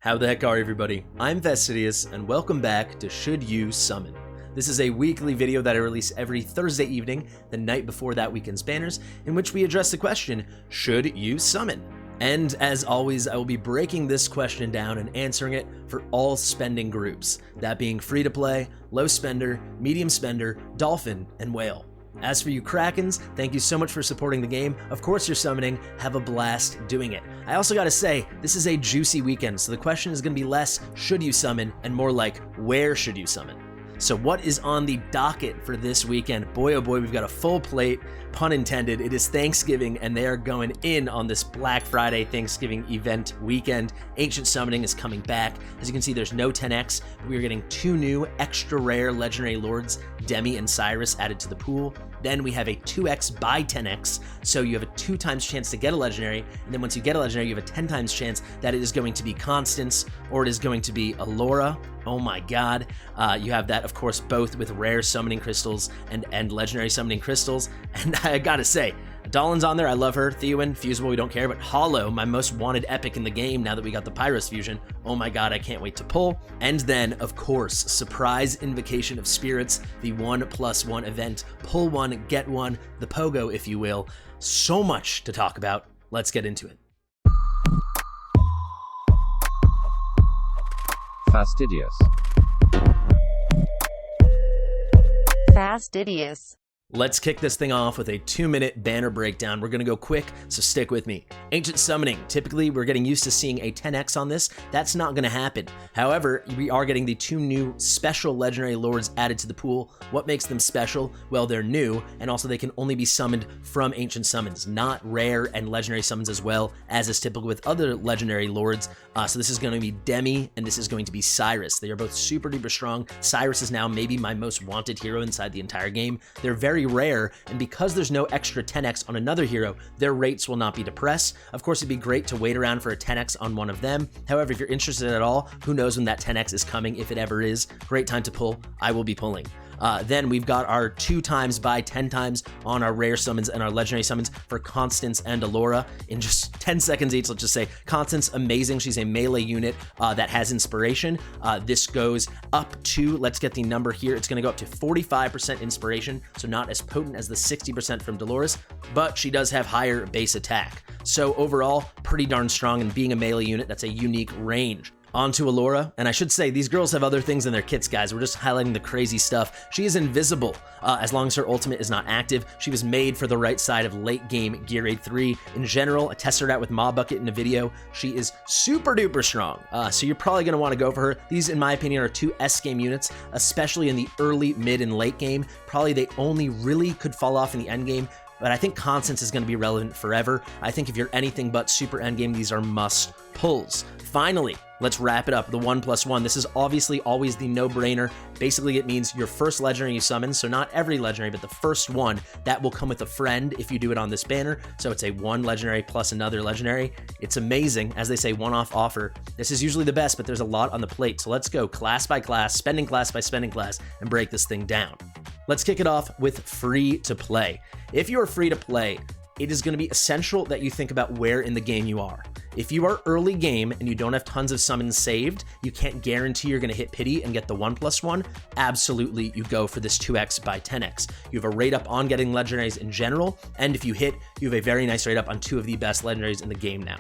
How the heck are everybody? I'm Fastidious, and welcome back to Should You Summon? This is a weekly video that I release every Thursday evening, the night before that weekend's banners, in which we address the question, should you summon? And as always, I will be breaking this question down and answering it for all spending groups, that being free to play, low spender, medium spender, dolphin, and whale. As for you Krakens, thank you so much for supporting the game. Of course you're summoning, have a blast doing it. I also gotta say, this is a juicy weekend, so the question is gonna be less, should you summon, and more like, where should you summon? So what is on the docket for this weekend? Boy oh boy, we've got a full plate, pun intended. It is Thanksgiving and they are going in on this Black Friday Thanksgiving event weekend. Ancient Summoning is coming back. As you can see, there's no 10x, but we are getting two new extra rare legendary lords, Demi and Cyrus, added to the pool. Then we have a 2x by 10x, so you have a 2 times chance to get a legendary, and then once you get a legendary, you have a 10 times chance that it is going to be Constance, or it is going to be Alaura. Oh my god. You have that, of course, both with rare summoning crystals and legendary summoning crystals, and I gotta say, Dolan's on there, I love her. Theowen, Fusible, we don't care, but Hollow, my most wanted epic in the game now that we got the Pyros fusion. Oh my god, I can't wait to pull. And then, of course, Surprise Invocation of Spirits, the 1+1 event. Pull one, get one, the pogo, if you will. So much to talk about. Let's get into it. Fastidious. Fastidious. Let's kick this thing off with a 2-minute banner breakdown. We're gonna go quick, so stick with me. Ancient Summoning. Typically, we're getting used to seeing a 10x on this. That's not gonna happen. However, we are getting the 2 new special legendary lords added to the pool. What makes them special? Well, they're new, and also they can only be summoned from Ancient Summons, not rare and legendary summons as well, as is typical with other legendary lords. So this is gonna be Demi, and this is going to be Cyrus. They are both super duper strong. Cyrus is now maybe my most wanted hero inside the entire game. They're very rare, and because there's no extra 10x on another hero, their rates will not be depressed. Of course, it'd be great to wait around for a 10x on one of them. However, if you're interested at all, who knows when that 10x is coming, if it ever is. Great time to pull. I will be pulling. Then we've got our 2 times by 10 times on our rare summons and our legendary summons for Constance and Alaura in just 10 seconds each. Let's just say Constance, amazing. She's a melee unit that has inspiration. This goes up to, let's get the number here. It's going to go up to 45% inspiration, so not as potent as the 60% from Dolores, but she does have higher base attack. So overall, pretty darn strong, and being a melee unit, that's a unique range. On to Alaura, and I should say, these girls have other things in their kits, guys. We're just highlighting the crazy stuff. She is invisible as long as her ultimate is not active. She was made for the right side of late game Gear Raid 3. In general, I tested her out with Mob Bucket in a video. She is super duper strong, so you're probably going to want to go for her. These, in my opinion, are 2 S game units, especially in the early, mid, and late game. Probably they only really could fall off in the end game, but I think Constance is going to be relevant forever. I think if you're anything but super endgame, these are must pulls. Finally, let's wrap it up. The 1+1. This is obviously always the no-brainer. Basically, it means your first legendary you summon, so not every legendary, but the first one, that will come with a friend if you do it on this banner. So it's a 1 legendary plus another legendary. It's amazing. As they say, one-off offer. This is usually the best, but there's a lot on the plate. So let's go class by class, spending class by spending class, and break this thing down. Let's kick it off with free to play. If you are free to play, it is going to be essential that you think about where in the game you are. If you are early game and you don't have tons of summons saved, you can't guarantee you're going to hit pity and get the 1+1. Absolutely, you go for this 2x by 10x. You have a rate up on getting legendaries in general, and if you hit, you have a very nice rate up on 2 of the best legendaries in the game now.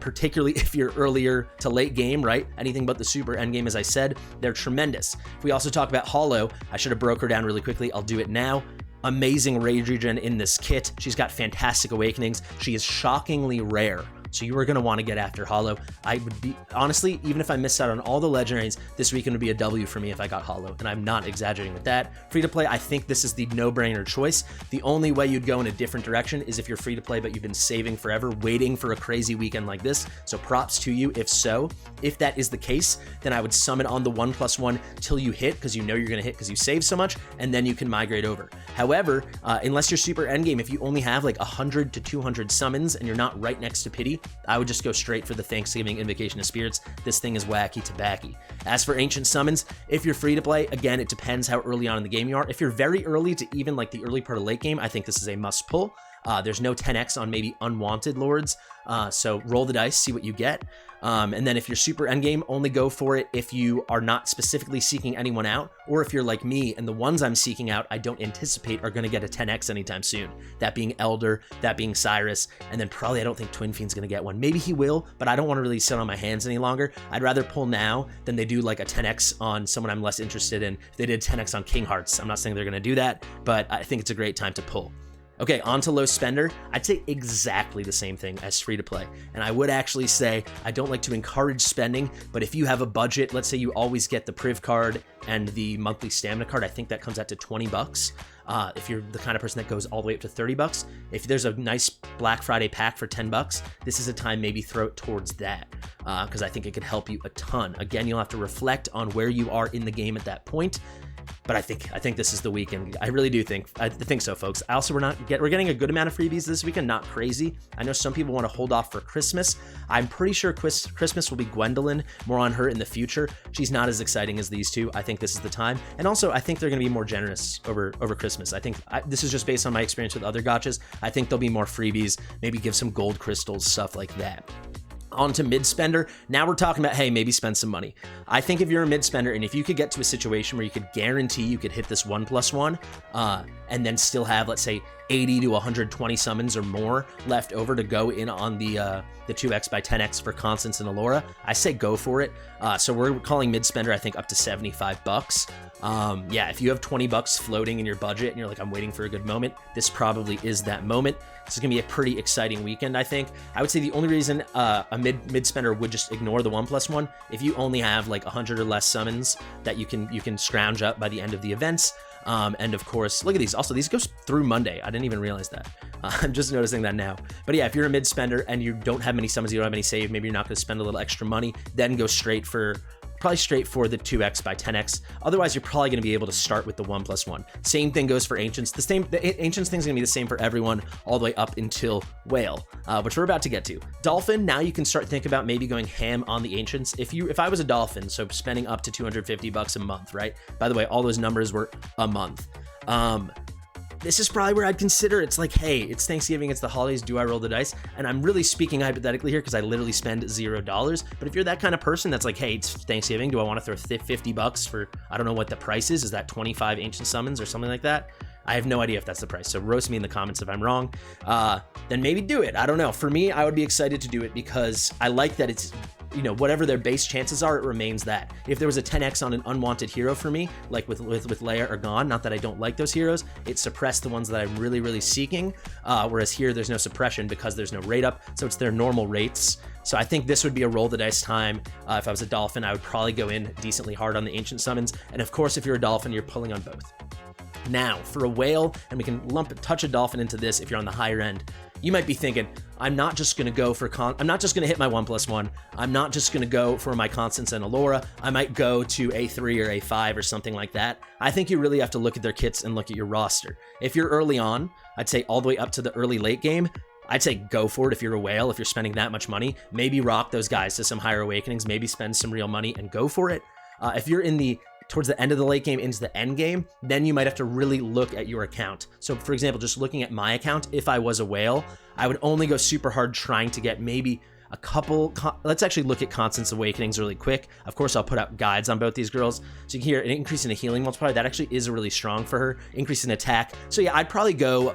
Particularly if you're earlier to late game, right? Anything but the super end game, as I said, they're tremendous. If we also talk about Hollow, I should have broke her down really quickly. I'll do it now. Amazing rage regen in this kit. She's got fantastic awakenings. She is shockingly rare. So you are going to want to get after Hollow. I would be, honestly, even if I missed out on all the legendaries, this weekend would be a W for me if I got Hollow, and I'm not exaggerating with that. Free to play, I think this is the no-brainer choice. The only way you'd go in a different direction is if you're free to play, but you've been saving forever, waiting for a crazy weekend like this. So props to you if so. If that is the case, then I would summon on the 1+1 till you hit, because you know you're going to hit because you save so much, and then you can migrate over. However, unless you're super endgame, if you only have like 100 to 200 summons and you're not right next to pity, I would just go straight for the Thanksgiving Invocation of Spirits. This thing is wacky tobacky. As for Ancient Summons, if you're free to play, again, it depends how early on in the game you are. If you're very early to even like the early part of late game, I think this is a must pull. There's no 10x on maybe unwanted lords, so roll the dice, see what you get. And then if you're super endgame, only go for it if you are not specifically seeking anyone out, or if you're like me and the ones I'm seeking out I don't anticipate are going to get a 10x anytime soon. That being Elder, that being Cyrus, and then probably I don't think Twin Fiend's going to get one. Maybe he will, but I don't want to really sit on my hands any longer. I'd rather pull now than they do like a 10x on someone I'm less interested in. If they did 10x on King Hearts, I'm not saying they're going to do that, but I think it's a great time to pull. Okay, on to low spender. I'd say exactly the same thing as free to play. And I would actually say I don't like to encourage spending, but if you have a budget, let's say you always get the Priv card and the monthly stamina card, I think that comes out to 20 bucks. If you're the kind of person that goes all the way up to 30 bucks, if there's a nice Black Friday pack for 10 bucks, this is a time maybe throw it towards that, because I think it could help you a ton. Again, you'll have to reflect on where you are in the game at that point. But I think this is the weekend. I really do think. I think so, folks. Also, we're getting a good amount of freebies this weekend. Not crazy. I know some people want to hold off for Christmas. I'm pretty sure Christmas will be Gwendolyn. More on her in the future. She's not as exciting as these two. I think this is the time. And also, I think they're going to be more generous over Christmas. I think this is just based on my experience with other gachas. I think there'll be more freebies. Maybe give some gold crystals, stuff like that. On to mid spender. Now we're talking about, hey, maybe spend some money. I think if you're a mid spender and if you could get to a situation where you could guarantee you could hit this 1+1 and then still have, let's say, 80 to 120 summons or more left over to go in on the 2x by 10x for Constance and Alaura, I say go for it. So we're calling mid spender, I think, up to 75 bucks. Yeah, if you have 20 bucks floating in your budget and you're like, I'm waiting for a good moment, this probably is that moment. This is gonna be a pretty exciting weekend, I think. I would say the only reason a mid spender would just ignore the 1+1, if you only have like 100 or less summons that you can scrounge up by the end of the events. And of course, look at these. Also, these go through Monday. I didn't even realize that. I'm just noticing that now. But yeah, if you're a mid spender and you don't have many summons, you don't have any save, maybe you're not going to spend a little extra money, then go probably straight for the 2x by 10x. Otherwise, you're probably going to be able to start with the 1+1. Same thing goes for Ancients. The Ancients thing's going to be the same for everyone all the way up until Whale, which we're about to get to. Dolphin, now you can start thinking about maybe going ham on the Ancients. If I was a Dolphin, so spending up to 250 bucks a month, right? By the way, all those numbers were a month. This is probably where I'd consider. It's like, hey, it's Thanksgiving, it's the holidays, do I roll the dice? And I'm really speaking hypothetically here because I literally spend $0. But if you're that kind of person that's like, hey, it's Thanksgiving, do I want to throw 50 bucks for, I don't know what the price is that 25 ancient summons or something like that? I have no idea if that's the price, so roast me in the comments if I'm wrong. Then maybe do it. I don't know. For me, I would be excited to do it because I like that it's, whatever their base chances are, it remains that. If there was a 10x on an unwanted hero for me, like with Leia or Gon, not that I don't like those heroes, it suppressed the ones that I'm really, really seeking, whereas here there's no suppression because there's no rate up, so it's their normal rates. So I think this would be a roll the dice time. If I was a Dolphin, I would probably go in decently hard on the Ancient Summons, and of course, if you're a Dolphin, you're pulling on both. Now, for a Whale, and we can touch a Dolphin into this if you're on the higher end, you might be thinking, I'm not just going to go for I'm not just going to hit my 1+1. I'm not just going to go for my Constance and Alaura. I might go to A3 or A5 or something like that. I think you really have to look at their kits and look at your roster. If you're early on, I'd say all the way up to the early late game, I'd say go for it if you're a Whale, if you're spending that much money. Maybe rock those guys to some higher awakenings, maybe spend some real money and go for it. If you're towards the end of the late game into the end game, then you might have to really look at your account. So for example, just looking at my account, if I was a Whale, I would only go super hard trying to get maybe a couple, let's actually look at Constance Awakenings really quick. Of course, I'll put out guides on both these girls. So you can hear an increase in a healing multiplier. That actually is really strong for her. Increase in attack. So yeah, I'd probably go,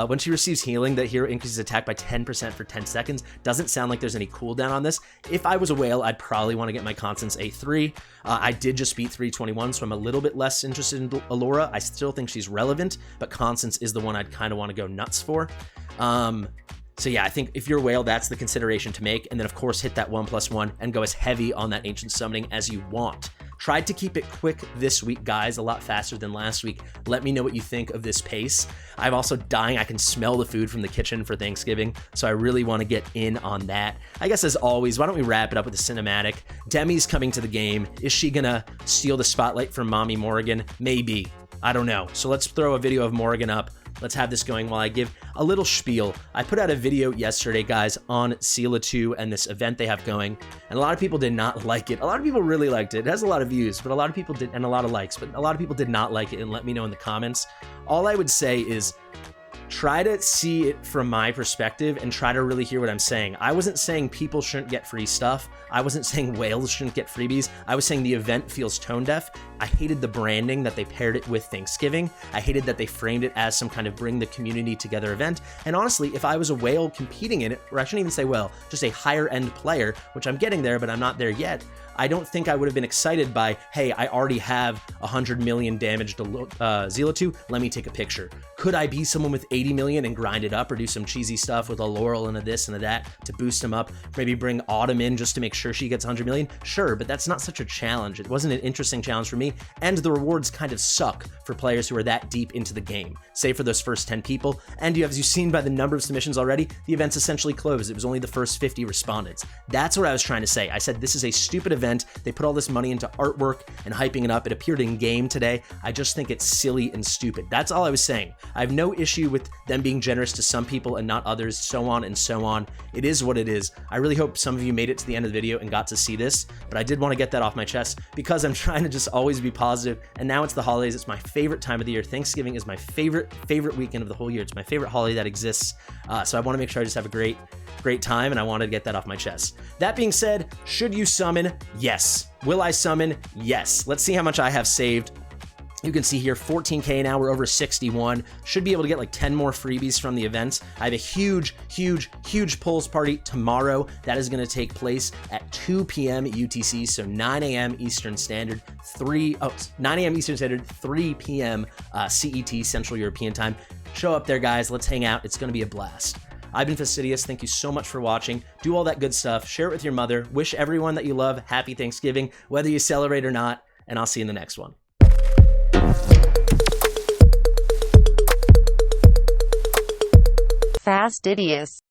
when she receives healing, that hero increases attack by 10% for 10 seconds. Doesn't sound like there's any cooldown on this. If I was a Whale, I'd probably want to get my Constance A3. I did just beat 321, so I'm a little bit less interested in Alaura. I still think she's relevant, but Constance is the one I'd kind of want to go nuts for. So yeah, I think if you're a Whale, that's the consideration to make. And then of course, hit that 1+1 and go as heavy on that ancient summoning as you want. Tried to keep it quick this week, guys, a lot faster than last week. Let me know what you think of this pace. I'm also dying. I can smell the food from the kitchen for Thanksgiving, so I really want to get in on that. I guess as always, why don't we wrap it up with a cinematic? Demi's coming to the game. Is she gonna steal the spotlight from Mommy Morrigan? Maybe. I don't know. So let's throw a video of Morrigan up. let's have this going while I give a little spiel. I put out a video yesterday, guys, on Zilitu and this event they have going, and a lot of people did not like it. A lot of people really liked it. It has a lot of views, but a lot of people did, and a lot of likes, but a lot of people did not like it, and let me know in the comments. All I would say is try to see it from my perspective and try to really hear what I'm saying. I wasn't saying people shouldn't get free stuff. I wasn't saying whales shouldn't get freebies. I was saying the event feels tone deaf. I hated the branding that they paired it with Thanksgiving. I hated that they framed it as some kind of bring the community together event. And honestly, if I was a whale competing in it, or I shouldn't even say whale, just a higher end player, which I'm getting there, but I'm not there yet, I don't think I would have been excited by, hey, I already have 100 million damage to Zilitu, let me take a picture. Could I be someone with 80 million and grind it up, or do some cheesy stuff with a Laurel and a this and a that to boost him up? Maybe bring Autumn in just to make sure she gets 100 million? Sure, but that's not such a challenge. It wasn't an interesting challenge for me, and the rewards kind of suck for players who are that deep into the game, save for those first 10 people. And as you've seen by the number of submissions already, the event's essentially closed. It was only the first 50 respondents. That's what I was trying to say. I said this is a stupid event. They put all this money into artwork and hyping it up. It appeared in game today. I just think it's silly and stupid. That's all I was saying. I have no issue with them being generous to some people and not others, so on and so on. It is what it is. I really hope some of you made it to the end of the video and got to see this, but I did want to get that off my chest because I'm trying to just always be positive. And now it's the holidays. It's my favorite time of the year. Thanksgiving is my favorite weekend of the whole year. It's my favorite holiday that exists. So I want to make sure I just have a great time, and I wanted to get that off my chest. That being said, should you summon? Yes. Will I summon? Yes. Let's see how much I have saved. You can see here 14K now, we're over 61. Should be able to get like 10 more freebies from the event. I have a huge polls party tomorrow. That is going to take place at 2 p.m. UTC, so 9 a.m. Eastern Standard, 9 a.m. Eastern Standard, 3 p.m. CET, Central European Time. Show up there, guys. Let's hang out. It's going to be a blast. I've been Fastidious. Thank you so much for watching. Do all that good stuff. Share it with your mother. Wish everyone that you love happy Thanksgiving, whether you celebrate or not, and I'll see you in the next one. Fastidious.